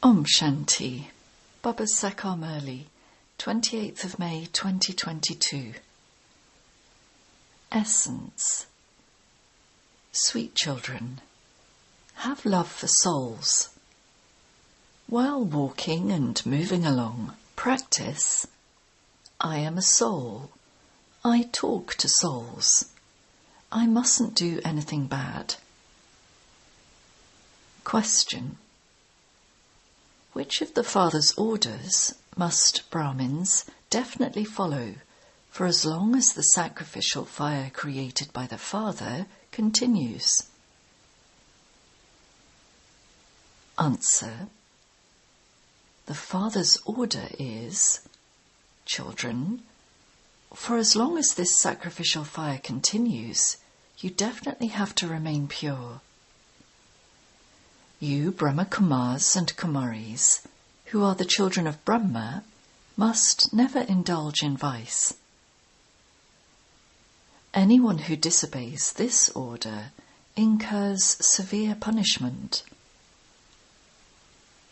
Om Shanti. Baba Sakar Murli, 28th of May 2022. Essence. Sweet children, have love for souls. While walking and moving along, practice, I am a soul. I talk to souls. I mustn't do anything bad. Question. Which of the Father's orders must Brahmins definitely follow for as long as the sacrificial fire created by the Father continues? Answer. The Father's order is, children, for as long as this sacrificial fire continues, you definitely have to remain pure. You Brahma Kumaris and Kumaris, who are the children of Brahma, must never indulge in vice. Anyone who disobeys this order incurs severe punishment.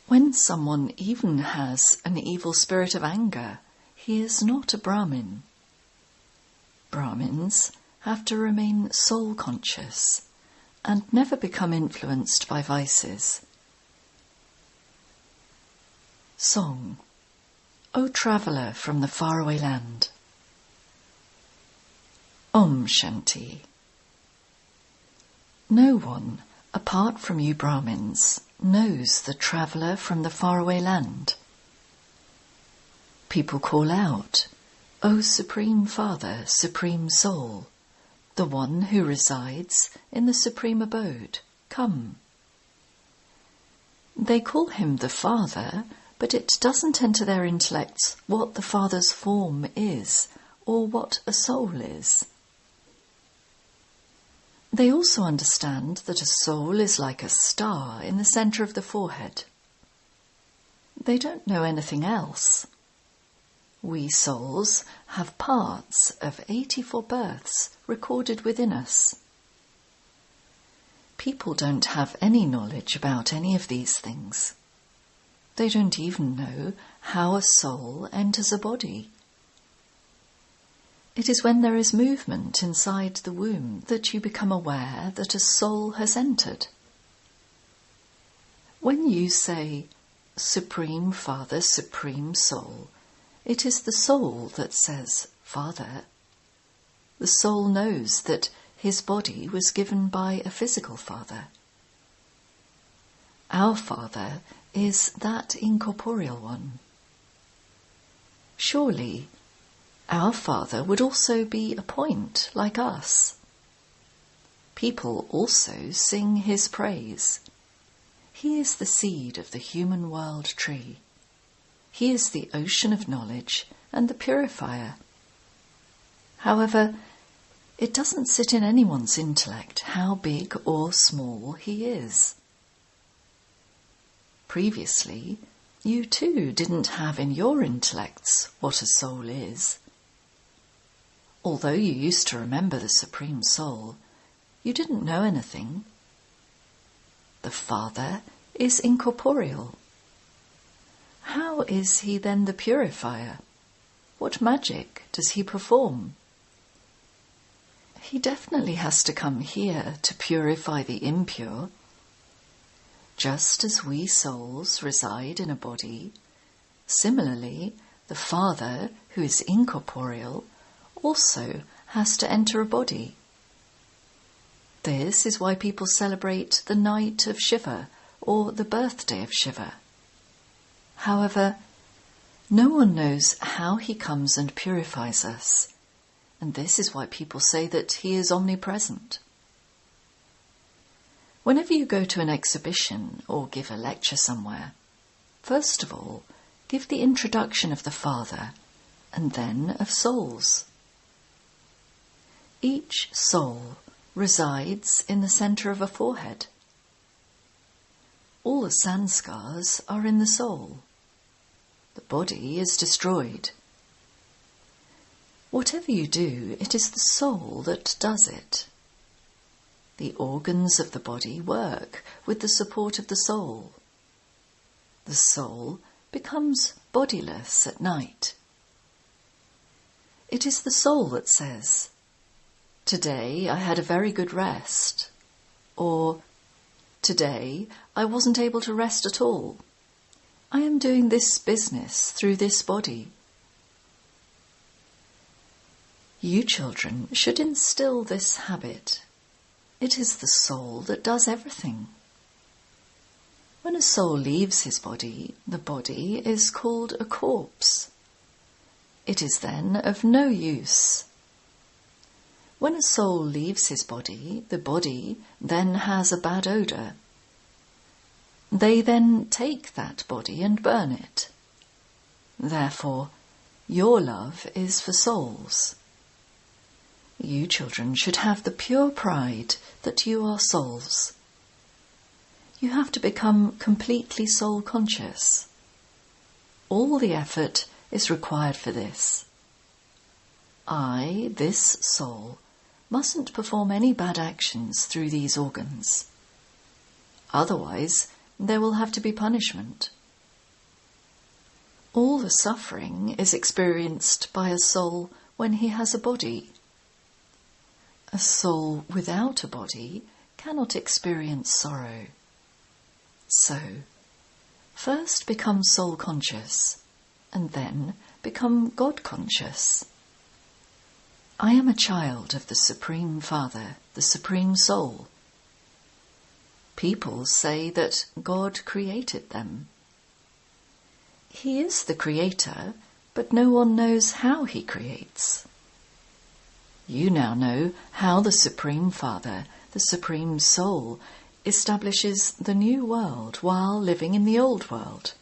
When someone even has an evil spirit of anger, he is not a Brahmin. Brahmins have to remain soul-conscious and never become influenced by vices. Song. O traveller from the faraway land. Om Shanti. No one, apart from you Brahmins, knows the traveller from the faraway land. People call out, O Supreme Father, Supreme Soul, the one who resides in the Supreme Abode, come. They call him the Father, but it doesn't enter their intellects what the Father's form is, or what a soul is. They also understand that a soul is like a star in the centre of the forehead. They don't know anything else. We souls have parts of 84 births recorded within us. People don't have any knowledge about any of these things. They don't even know how a soul enters a body. It is when there is movement inside the womb that you become aware that a soul has entered. When you say, Supreme Father, Supreme Soul, it is the soul that says, Father. The soul knows that his body was given by a physical father. Our Father is that incorporeal one. Surely, our Father would also be a point like us. People also sing his praise. He is the seed of the human world tree. He is the ocean of knowledge and the purifier. However, it doesn't sit in anyone's intellect how big or small he is. Previously, you too didn't have in your intellects what a soul is. Although you used to remember the Supreme Soul, you didn't know anything. The Father is incorporeal. How is he then the purifier? What magic does he perform? He definitely has to come here to purify the impure. Just as we souls reside in a body, similarly, the Father, who is incorporeal, also has to enter a body. This is why people celebrate the night of Shiva or the birthday of Shiva. However, no one knows how he comes and purifies us, and this is why people say that he is omnipresent. Whenever you go to an exhibition or give a lecture somewhere, first of all, give the introduction of the Father, and then of souls. Each soul resides in the centre of a forehead. All the sanskars are in the soul. The body is destroyed. Whatever you do, it is the soul that does it. The organs of the body work with the support of the soul. The soul becomes bodiless at night. It is the soul that says, "Today I had a very good rest," or "Today I wasn't able to rest at all. I am doing this business through this body." You children should instill this habit. It is the soul that does everything. When a soul leaves his body, the body is called a corpse. It is then of no use. When a soul leaves his body, the body then has a bad odour. They then take that body and burn it. Therefore, your love is for souls. You children should have the pure pride that you are souls. You have to become completely soul conscious. All the effort is required for this. I, this soul, mustn't perform any bad actions through these organs. Otherwise, there will have to be punishment. All the suffering is experienced by a soul when he has a body. A soul without a body cannot experience sorrow. So, first become soul conscious, and then become God conscious. I am a child of the Supreme Father, the Supreme Soul. People say that God created them. He is the creator, but no one knows how he creates. You now know how the Supreme Father, the Supreme Soul, establishes the new world while living in the old world.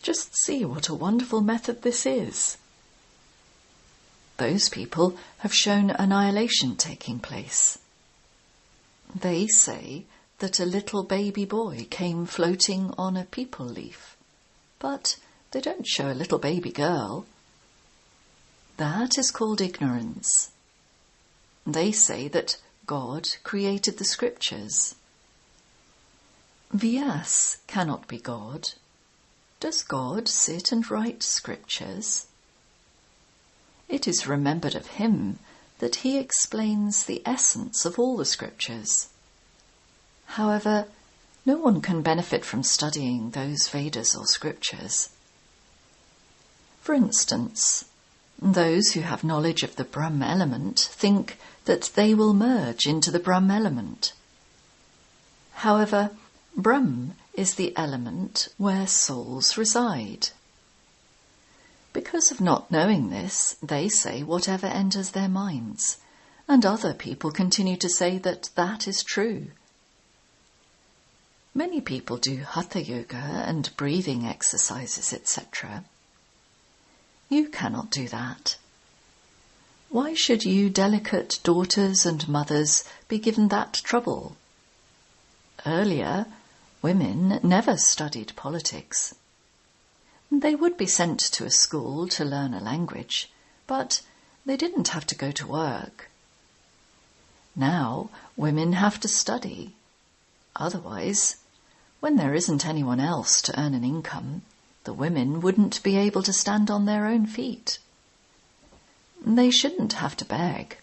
Just see what a wonderful method this is. Those people have shown annihilation taking place. They say that a little baby boy came floating on a peepal leaf, but they don't show a little baby girl. That is called ignorance. They say that God created the scriptures. Vyas cannot be God. Does God sit and write scriptures? It is remembered of him that he explains the essence of all the scriptures. However, no one can benefit from studying those Vedas or scriptures. For instance, those who have knowledge of the Brahma element think that they will merge into the Brahma element. However, Brahma is the element where souls reside. Because of not knowing this, they say whatever enters their minds, and other people continue to say that that is true. Many people do hatha yoga and breathing exercises, etc. You cannot do that. Why should you delicate daughters and mothers be given that trouble? Earlier, women never studied politics. They would be sent to a school to learn a language, but they didn't have to go to work. Now, women have to study. Otherwise, when there isn't anyone else to earn an income, the women wouldn't be able to stand on their own feet. They shouldn't have to beg.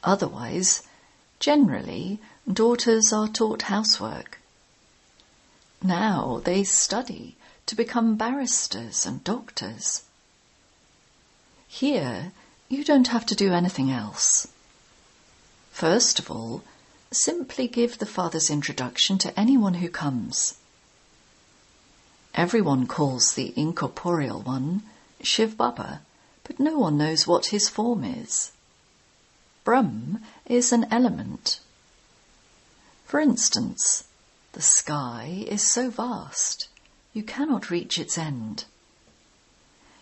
Otherwise, generally, daughters are taught housework. Now they study to become barristers and doctors. Here, you don't have to do anything else. First of all, simply give the Father's introduction to anyone who comes. Everyone calls the incorporeal one Shiv Baba, but no one knows what his form is. Brahm is an element. For instance, the sky is so vast, you cannot reach its end.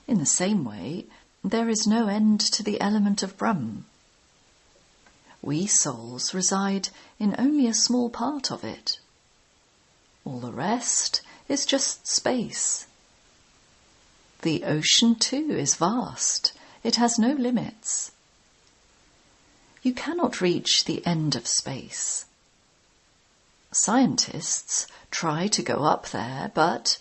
In the same way, there is no end to the element of Brahm. We souls reside in only a small part of it. All the rest is just space. The ocean too is vast. It has no limits. You cannot reach the end of space. Scientists try to go up there, but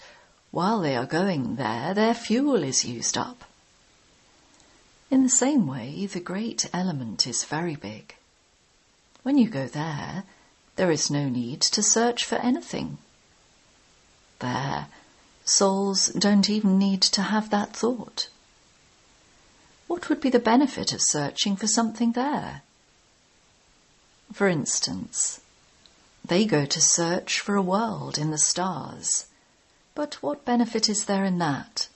while they are going there, their fuel is used up. In the same way, the great element is very big. When you go there, there is no need to search for anything. There, souls don't even need to have that thought. What would be the benefit of searching for something there? For instance, they go to search for a world in the stars, but what benefit is there in that?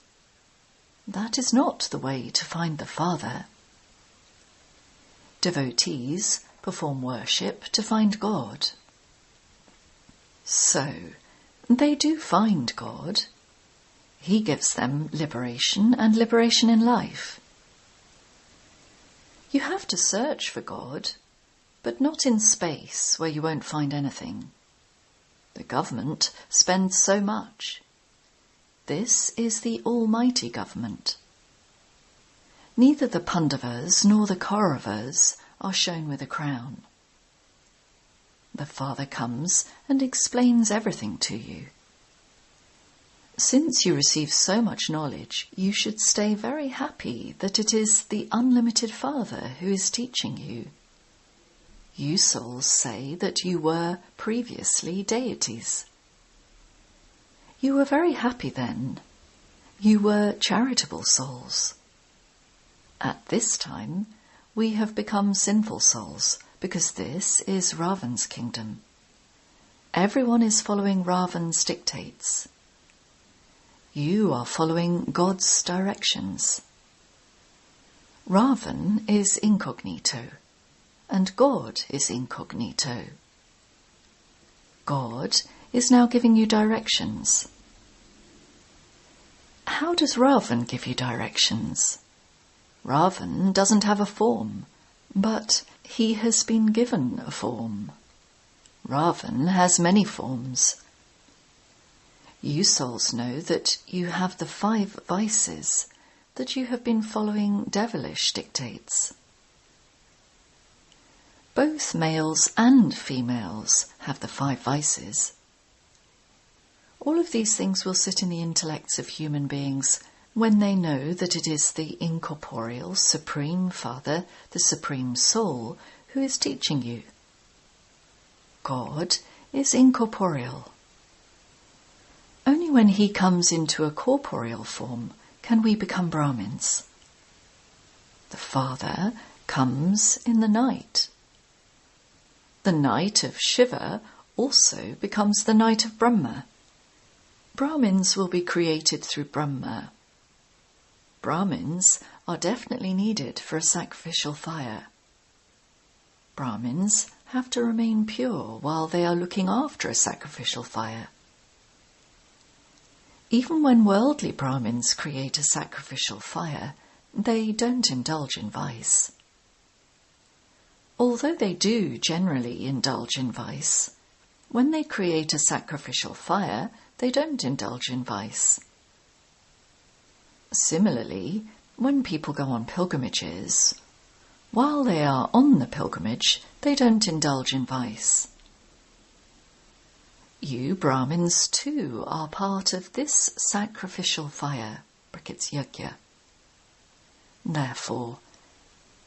That is not the way to find the Father. Devotees perform worship to find God. So, they do find God. He gives them liberation and liberation in life. You have to search for God, but not in space where you won't find anything. The government spends so much. This is the almighty government. Neither the Pandavas nor the Kauravas are shown with a crown. The Father comes and explains everything to you. Since you receive so much knowledge, you should stay very happy that it is the unlimited Father who is teaching you. You souls say that you were previously deities. You were very happy then. You were charitable souls. At this time, we have become sinful souls because this is Ravan's kingdom. Everyone is following Ravan's dictates. You are following God's directions. Ravan is incognito, and God is incognito. God is now giving you directions. How does Ravan give you directions? Ravan doesn't have a form, but he has been given a form. Ravan has many forms. You souls know that you have the 5 vices, that you have been following devilish dictates. Both males and females have the 5 vices. All of these things will sit in the intellects of human beings when they know that it is the incorporeal Supreme Father, the Supreme Soul, who is teaching you. God is incorporeal. Only when he comes into a corporeal form can we become Brahmins. The Father comes in the night. The night of Shiva also becomes the night of Brahma. Brahmins will be created through Brahma. Brahmins are definitely needed for a sacrificial fire. Brahmins have to remain pure while they are looking after a sacrificial fire. Even when worldly Brahmins create a sacrificial fire, they don't indulge in vice. Although they do generally indulge in vice, when they create a sacrificial fire, they don't indulge in vice. Similarly, when people go on pilgrimages, while they are on the pilgrimage, they don't indulge in vice. You Brahmins too are part of this sacrificial fire, brackets yajna. Therefore,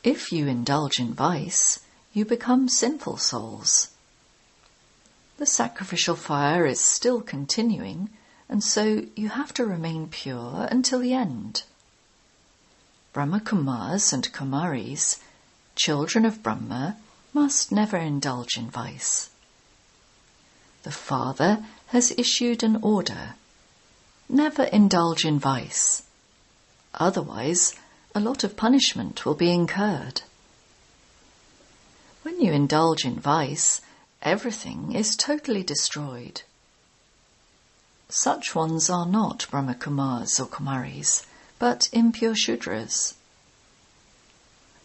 if you indulge in vice, you become sinful souls. The sacrificial fire is still continuing, and so you have to remain pure until the end. Brahma Kumaris and Kumaris, children of Brahma, must never indulge in vice. The Father has issued an order. Never indulge in vice. Otherwise, a lot of punishment will be incurred. When you indulge in vice, everything is totally destroyed. Such ones are not Brahma Kumaris or Kumaris, but impure Shudras.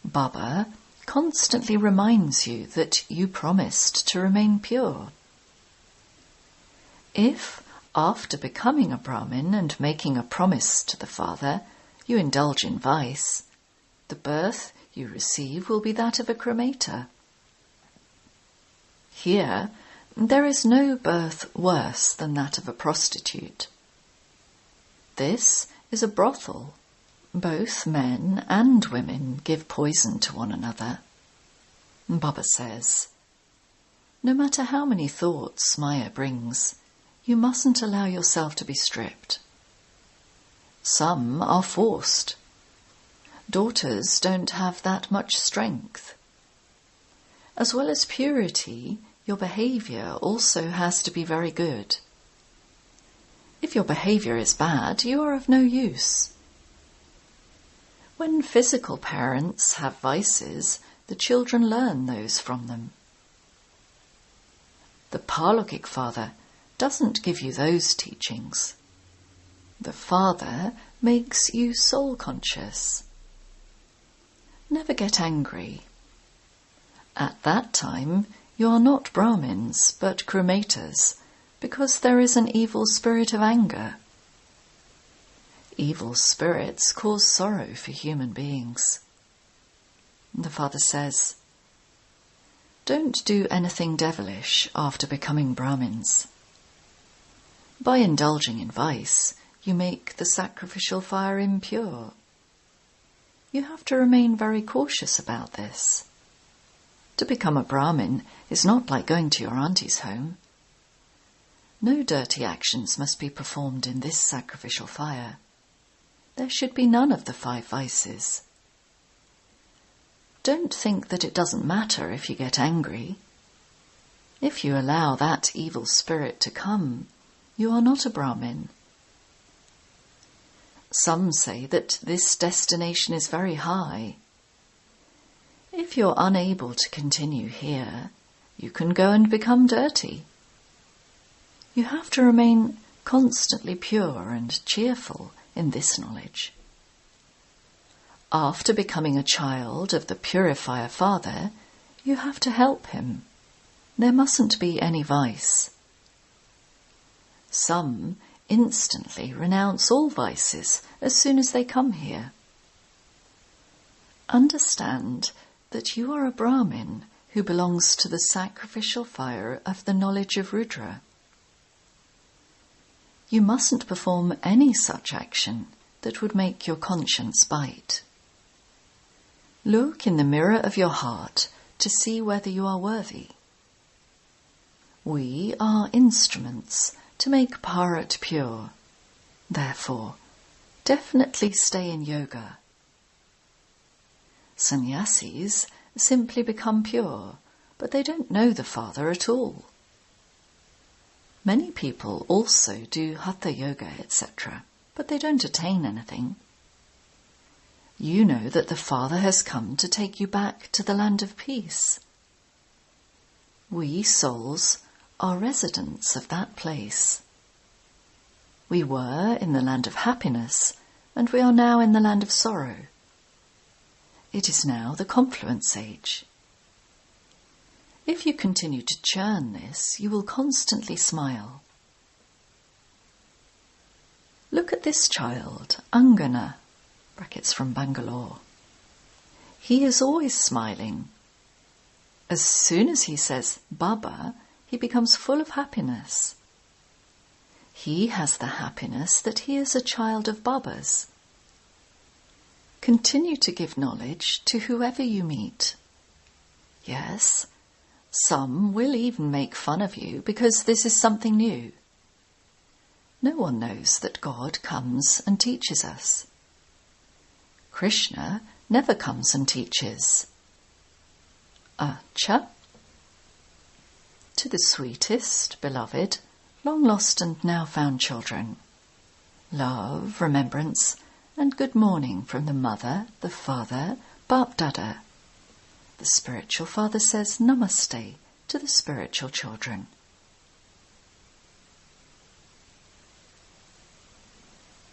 Baba constantly reminds you that you promised to remain pure. If, after becoming a Brahmin and making a promise to the Father, you indulge in vice, the birth you receive will be that of a cremator. Here, There is no birth worse than that of a prostitute. This is a brothel. Both men and women give poison to one another. Baba says, no matter how many thoughts Maya brings, you mustn't allow yourself to be stripped. Some are forced. Daughters don't have that much strength. As well as purity, your behaviour also has to be very good. If your behaviour is bad, you are of no use. When physical parents have vices, the children learn those from them. The Parlokik Father doesn't give you those teachings. The Father makes you soul-conscious. Never get angry. At that time, you are not Brahmins, but cremators, because there is an evil spirit of anger. Evil spirits cause sorrow for human beings. The Father says, don't do anything devilish after becoming Brahmins. By indulging in vice, you make the sacrificial fire impure. You have to remain very cautious about this. To become a Brahmin is not like going to your auntie's home. No dirty actions must be performed in this sacrificial fire. There should be none of the 5 vices. Don't think that it doesn't matter if you get angry. If you allow that evil spirit to come, you are not a Brahmin. Some say that this destination is very high. If you're unable to continue here, you can go and become dirty. You have to remain constantly pure and cheerful in this knowledge. After becoming a child of the Purifier Father, you have to help him. There mustn't be any vice. Some instantly renounce all vices as soon as they come here. Understand that you are a Brahmin who belongs to the sacrificial fire of the knowledge of Rudra. You mustn't perform any such action that would make your conscience bite. Look in the mirror of your heart to see whether you are worthy. We are instruments to make Bharat pure. Therefore, definitely stay in yoga. Sannyasis simply become pure, but they don't know the Father at all. Many people also do Hatha Yoga, etc., but they don't attain anything. You know that the Father has come to take you back to the land of peace. We souls are residents of that place. We were in the land of happiness, and we are now in the land of sorrow. It is now the confluence age. If you continue to churn this, you will constantly smile. Look at this child, Angana, brackets from Bangalore. He is always smiling. As soon as he says Baba, he becomes full of happiness. He has the happiness that he is a child of Baba's. Continue to give knowledge to whoever you meet. Yes, some will even make fun of you because this is something new. No one knows that God comes and teaches us. Krishna never comes and teaches. Acha. To the sweetest, beloved, long-lost and now-found children, love, remembrance, and good morning from the Mother, the Father, BAPDADA. The Spiritual Father says Namaste to the spiritual children.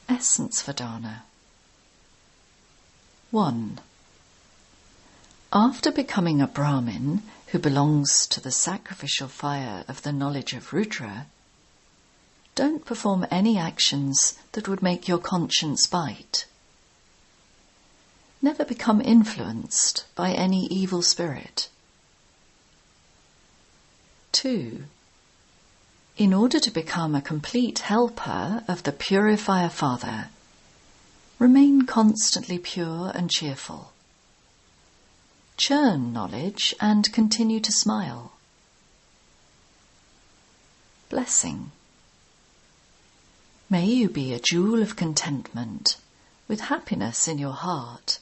Essence Vedana. 1. After becoming a Brahmin who belongs to the sacrificial fire of the knowledge of Rudra, don't perform any actions that would make your conscience bite. Never become influenced by any evil spirit. 2. In order to become a complete helper of the Purifier Father, remain constantly pure and cheerful. Churn knowledge and continue to smile. Blessing. May you be a jewel of contentment with happiness in your heart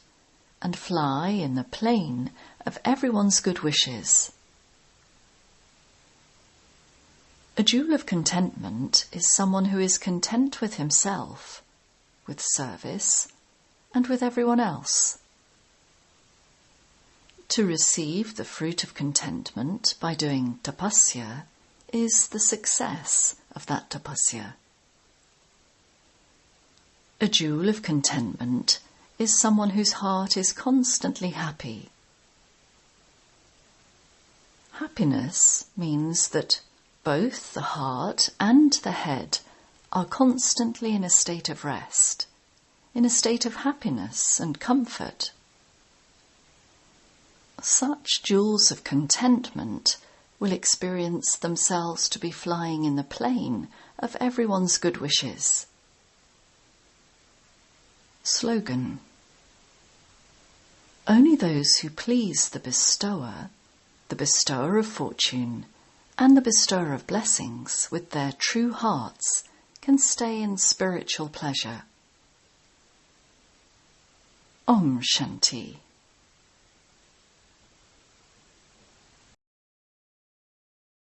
and fly in the plane of everyone's good wishes. A jewel of contentment is someone who is content with himself, with service, and with everyone else. To receive the fruit of contentment by doing tapasya is the success of that tapasya. A jewel of contentment is someone whose heart is constantly happy. Happiness means that both the heart and the head are constantly in a state of rest, in a state of happiness and comfort. Such jewels of contentment will experience themselves to be flying in the plane of everyone's good wishes. Slogan. Only those who please the bestower of fortune, and the bestower of blessings with their true hearts can stay in spiritual pleasure. Om Shanti.